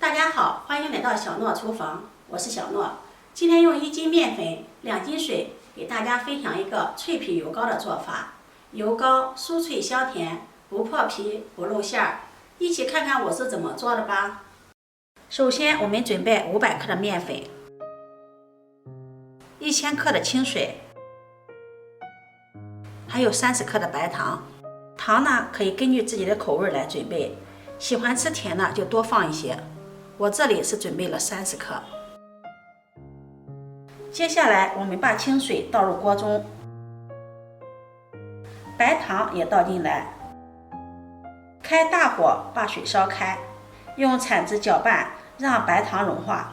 大家好，欢迎来到小诺厨房，我是小诺。今天用1斤面粉、2斤水给大家分享一个脆皮油糕的做法。油糕酥脆香甜，不破皮不露馅儿。一起看看我是怎么做的吧。首先，我们准备500克的面粉，1000克的清水，还有30克的白糖。糖呢，可以根据自己的口味来准备，喜欢吃甜的就多放一些。我这里是准备了30克。接下来，我们把清水倒入锅中，白糖也倒进来，开大火把水烧开，用铲子搅拌，让白糖融化。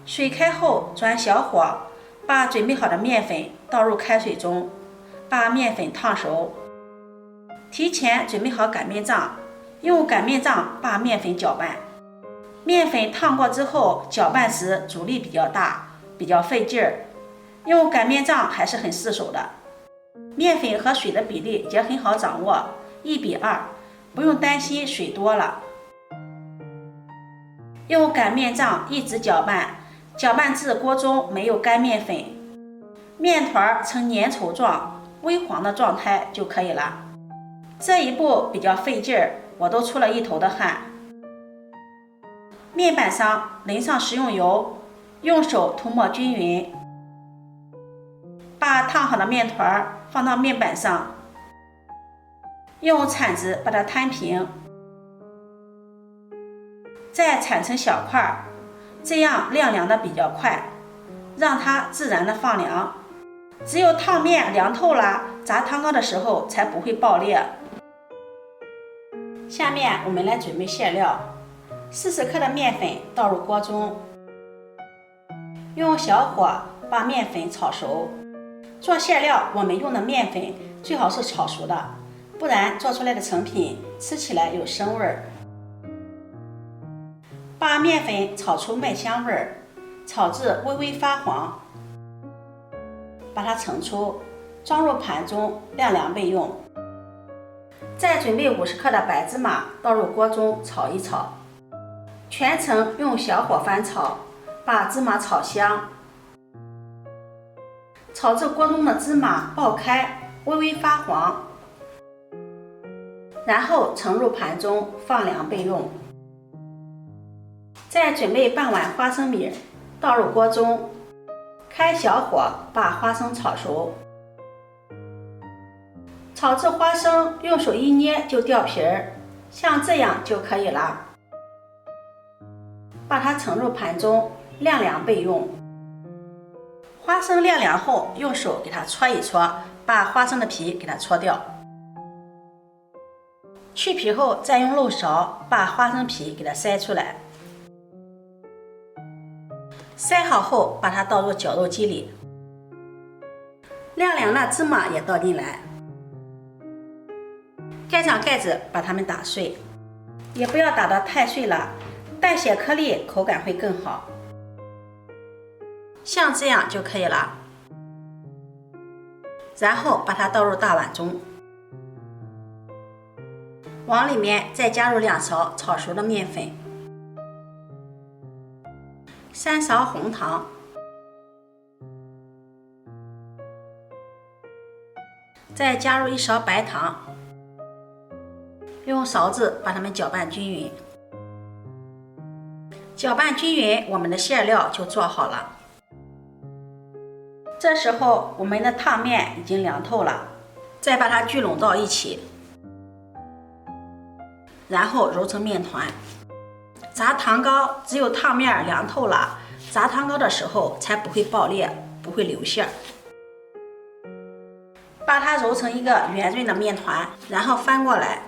水开后，转小火，把准备好的面粉倒入开水中，把面粉烫熟。提前准备好擀面杖，用擀面杖把面粉搅拌。面粉烫过之后，搅拌时阻力比较大，比较费劲儿，用擀面杖还是很适手的。面粉和水的比例也很好掌握，1比2，不用担心水多了。用擀面杖一直搅拌，搅拌至锅中没有干面粉，面团呈粘稠状、微黄的状态就可以了。这一步比较费劲儿，我都出了一头的汗。面板上淋上食用油，用手涂抹均匀，把烫好的面团放到面板上，用铲子把它摊平，再铲成小块，这样晾凉的比较快，让它自然的放凉。只有烫面凉透了，炸汤糕的时候才不会爆裂。下面我们来准备馅料，40克的面粉倒入锅中，用小火把面粉炒熟。做馅料，我们用的面粉最好是炒熟的，不然做出来的成品吃起来有生味儿。把面粉炒出麦香味儿，炒至微微发黄，把它盛出，装入盘中晾凉备用。再准备50克的白芝麻倒入锅中炒一炒，全程用小火翻炒，把芝麻炒香。炒至锅中的芝麻爆开，微微发黄，然后盛入盘中放凉备用。再准备半碗花生米倒入锅中，开小火把花生炒熟。炒至花生用手一捏就掉皮儿，像这样就可以了。把它盛入盘中晾凉备用。花生晾凉后，用手给它搓一搓，把花生的皮给它搓掉。去皮后，再用漏勺把花生皮给它筛出来。筛好后，把它倒入绞肉机里，晾凉的芝麻也倒进来，盖上盖子，把它们打碎，也不要打得太碎了，带些颗粒，口感会更好。像这样就可以了。然后把它倒入大碗中，往里面再加入2勺炒熟的面粉，3勺红糖，再加入1勺白糖，用勺子把它们搅拌均匀。搅拌均匀，我们的馅料就做好了。这时候我们的烫面已经凉透了，再把它聚拢到一起，然后揉成面团。炸糖糕只有烫面凉透了，炸糖糕的时候才不会爆裂，不会流馅。把它揉成一个圆润的面团，然后翻过来，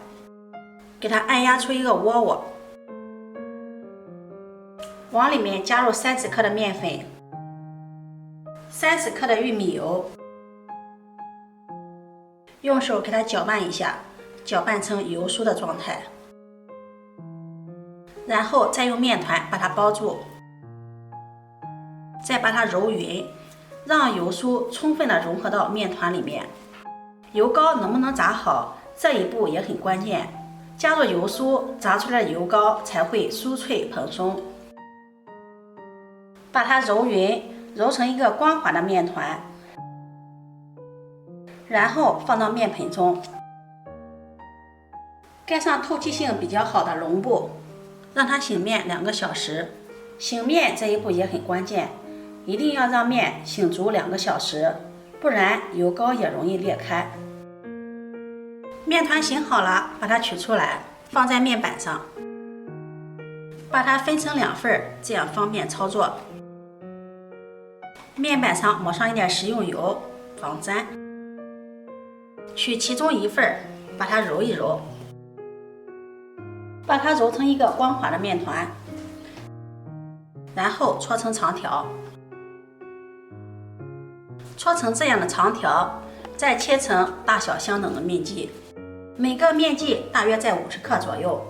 给它按压出一个窝窝，往里面加入30克的面粉，30克的玉米油，用手给它搅拌一下，搅拌成油酥的状态，然后再用面团把它包住，再把它揉匀，让油酥充分的融合到面团里面。油糕能不能炸好，这一步也很关键。加入油酥，炸出来的油糕才会酥脆蓬松。把它揉匀，揉成一个光滑的面团，然后放到面盆中，盖上透气性比较好的笼布，让它醒面2个小时。醒面这一步也很关键，一定要让面醒足2个小时，不然油糕也容易裂开。面团醒好了，把它取出来，放在面板上，把它分成2份，这样方便操作。面板上抹上一点食用油，防粘。取其中1份，把它揉一揉，把它揉成一个光滑的面团，然后搓成长条，搓成这样的长条，再切成大小相等的面剂，每个面剂大约在50克左右，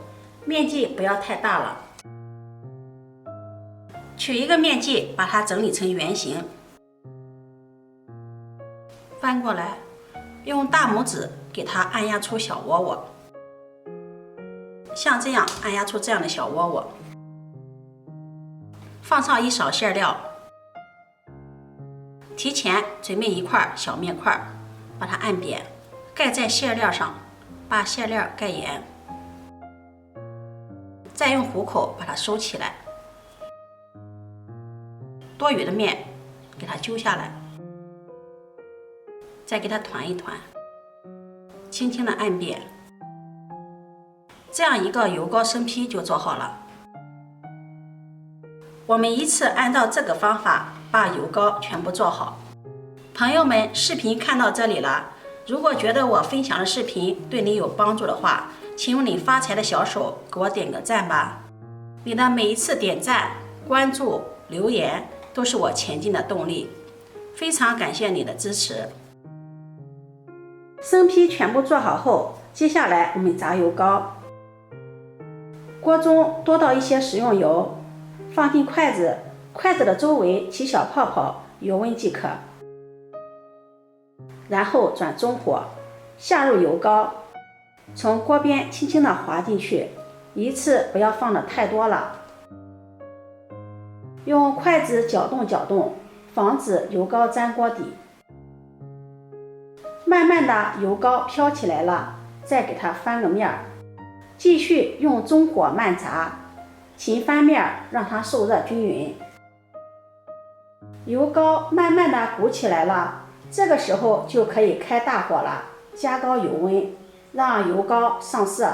面剂不要太大了。取一个面剂，把它整理成圆形，翻过来，用大拇指给它按压出小窝窝，像这样按压出这样的小窝窝。放上1勺馅料，提前准备1块小面块，把它按扁，盖在馅料上，把馅料盖严，再用虎口把它收起来。多余的面给它揪下来，再给它团一团，轻轻的按扁，这样一个油糕生坯就做好了。我们依次按照这个方法把油糕全部做好。朋友们，视频看到这里了，如果觉得我分享的视频对你有帮助的话，请用你发财的小手给我点个赞吧。你的每一次点赞、关注、留言都是我前进的动力，非常感谢你的支持。生坯全部做好后，接下来我们炸油糕。锅中多倒一些食用油，放进筷子，筷子的周围起小泡泡，油温即可。然后转中火，下入油糕，从锅边轻轻地滑进去，一次不要放的太多了。用筷子搅动搅动，防止油糕粘锅底。慢慢的油糕飘起来了，再给它翻个面儿，继续用中火慢炸，勤翻面儿，让它受热均匀。油糕慢慢的鼓起来了，这个时候就可以开大火了，加高油温，让油糕上色，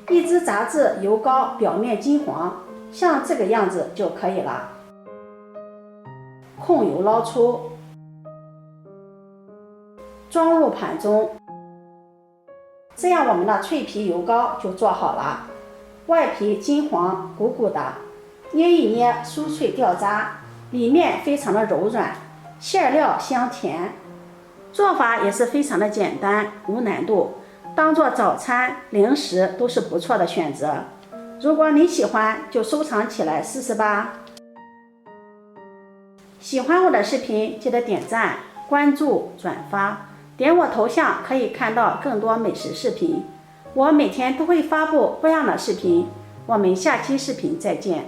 一直炸至油糕表面金黄，像这个样子就可以了。控油捞出，装入盘中，这样我们的脆皮油糕就做好了。外皮金黄鼓鼓的，捏一捏酥脆掉渣，里面非常的柔软，馅料香甜。做法也是非常的简单，无难度，当做早餐零食都是不错的选择。如果你喜欢，就收藏起来试试吧。喜欢我的视频记得点赞、关注、转发，点我头像可以看到更多美食视频。我每天都会发布不一样的视频，我们下期视频再见。